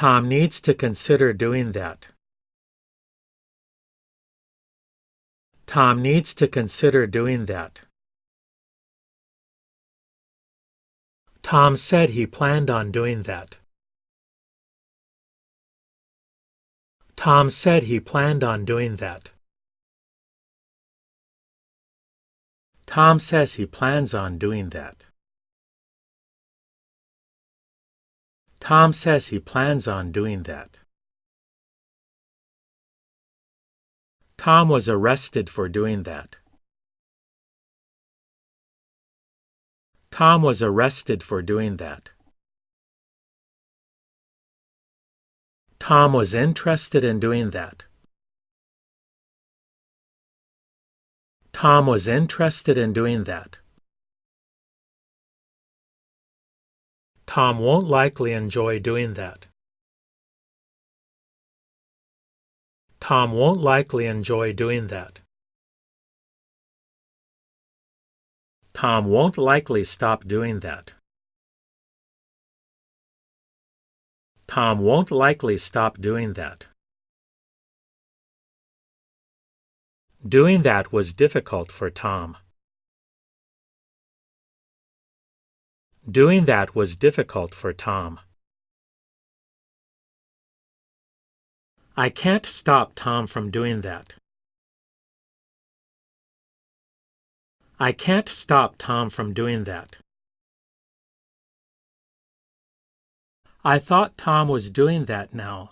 Tom needs to consider doing that. Tom needs to consider doing that. Tom said he planned on doing that. Tom said he planned on doing that. Tom says he plans on doing that. Tom says he plans on doing that. Tom was arrested for doing that. Tom was arrested for doing that. Tom was interested in doing that. Tom was interested in doing that. Tom won't likely enjoy doing that. Tom won't likely enjoy doing that. Tom won't likely stop doing that. Tom won't likely stop doing that. Doing that was difficult for Tom. Doing that was difficult for Tom. I can't stop Tom from doing that. I can't stop Tom from doing that. I thought Tom was doing that now.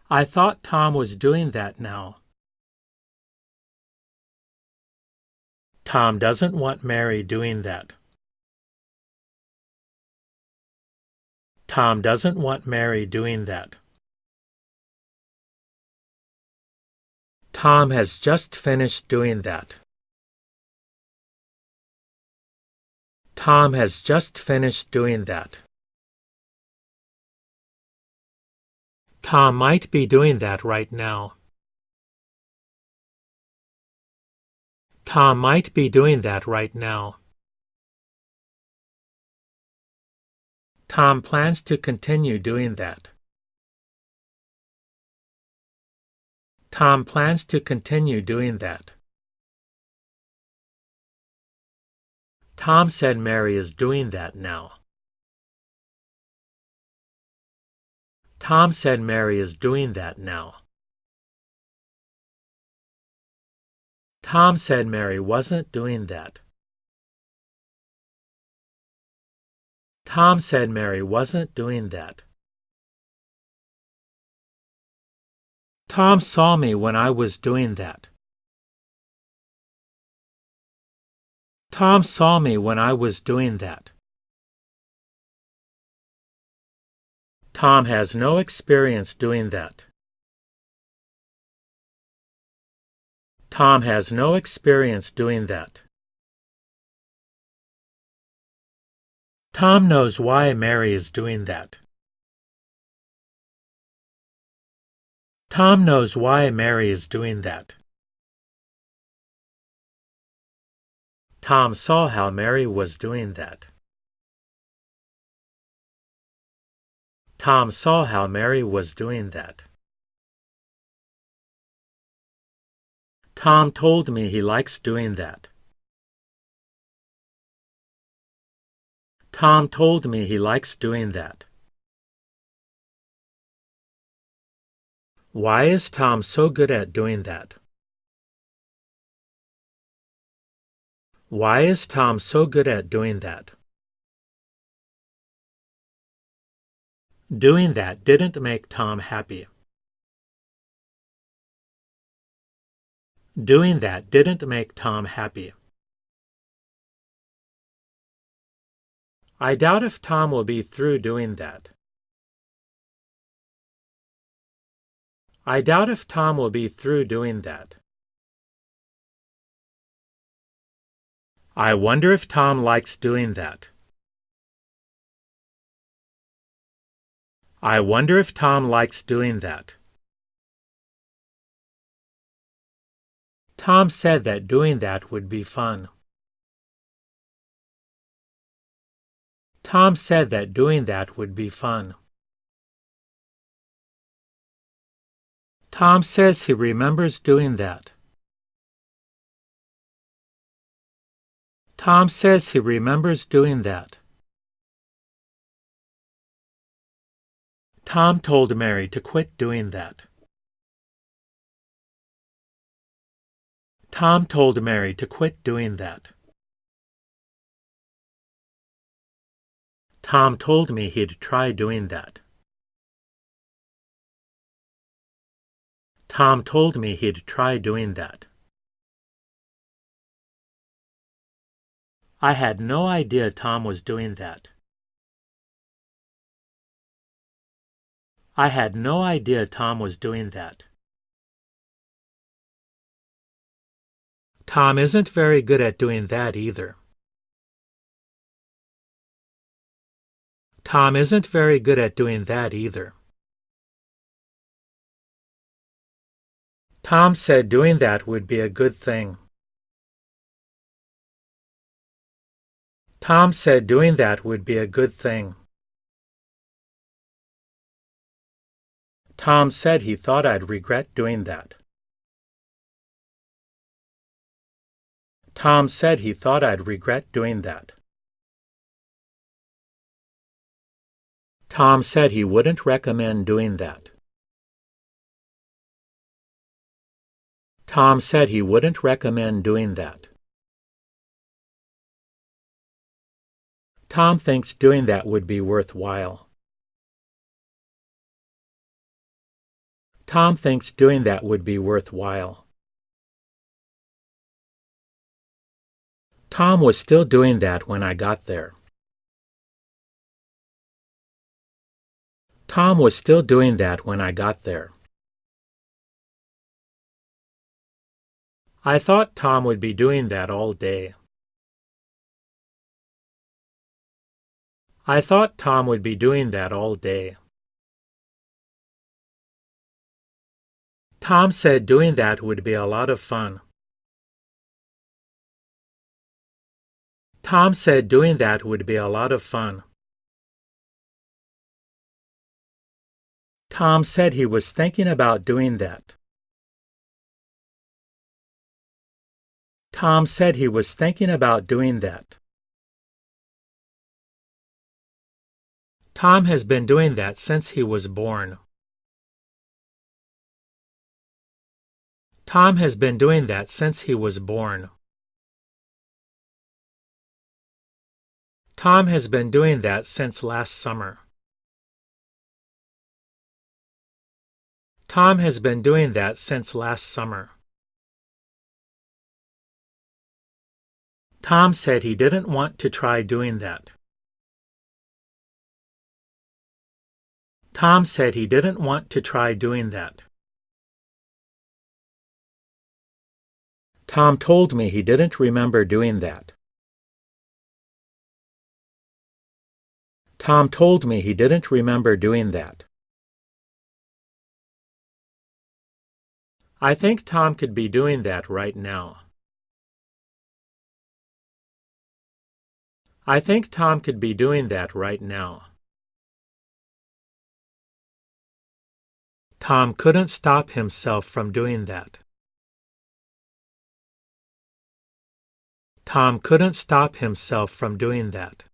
I thought Tom was doing that now. Tom doesn't want Mary doing that. Tom doesn't want Mary doing that. Tom has just finished doing that. Tom has just finished doing that. Tom might be doing that right now. Tom might be doing that right now. Tom plans to continue doing that. Tom plans to continue doing that. Tom said Mary is doing that now. Tom said Mary is doing that now. Tom said Mary wasn't doing that. Tom said Mary wasn't doing that. Tom saw me when I was doing that. Tom saw me when I was doing that. Tom has no experience doing that. Tom has no experience doing that. Tom knows why Mary is doing that. Tom knows why Mary is doing that. Tom saw how Mary was doing that. Tom saw how Mary was doing that. Tom told me he likes doing that. Tom told me he likes doing that. Why is Tom so good at doing that? Why is Tom so good at doing that? Doing that didn't make Tom happy. Doing that didn't make Tom happy. I doubt if Tom will be through doing that. I doubt if Tom will be through doing that. I wonder if Tom likes doing that. I wonder if Tom likes doing that. Tom said that doing that would be fun. Tom said that doing that would be fun. Tom says he remembers doing that. Tom says he remembers doing that. Tom told Mary to quit doing that. Tom told Mary to quit doing that. Tom told me he'd try doing that. Tom told me he'd try doing that. I had no idea Tom was doing that. I had no idea Tom was doing that. Tom isn't very good at doing that either. Tom isn't very good at doing that either. Tom said doing that would be a good thing. Tom said doing that would be a good thing. Tom said he thought I'd regret doing that. Tom said he thought I'd regret doing that. Tom said he wouldn't recommend doing that. Tom said he wouldn't recommend doing that. Tom thinks doing that would be worthwhile. Tom thinks doing that would be worthwhile. Tom was still doing that when I got there. Tom was still doing that when I got there. I thought Tom would be doing that all day. I thought Tom would be doing that all day. Tom said doing that would be a lot of fun. Tom said doing that would be a lot of fun. Tom said he was thinking about doing that. Tom said he was thinking about doing that. Tom has been doing that since he was born. Tom has been doing that since he was born. Tom has been doing that since last summer. Tom has been doing that since last summer. Tom said he didn't want to try doing that. Tom said he didn't want to try doing that. Tom told me he didn't remember doing that. Tom told me he didn't remember doing that. I think Tom could be doing that right now. I think Tom could be doing that right now. Tom couldn't stop himself from doing that. Tom couldn't stop himself from doing that.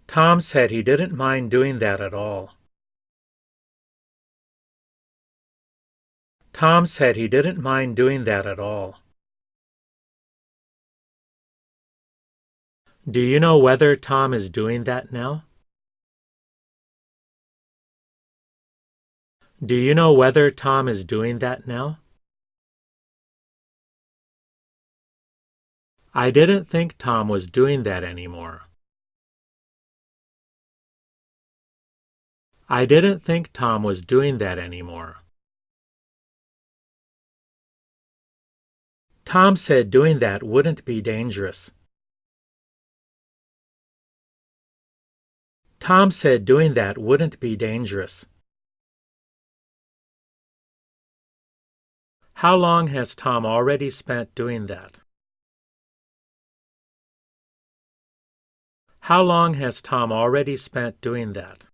Tom said he didn't mind doing that at all. Tom said he didn't mind doing that at all. Do you know whether Tom is doing that now? Do you know whether Tom is doing that now? I didn't think Tom was doing that anymore. I didn't think Tom was doing that anymore. Tom said doing that wouldn't be dangerous. Tom said doing that wouldn't be dangerous. How long has Tom already spent doing that? How long has Tom already spent doing that?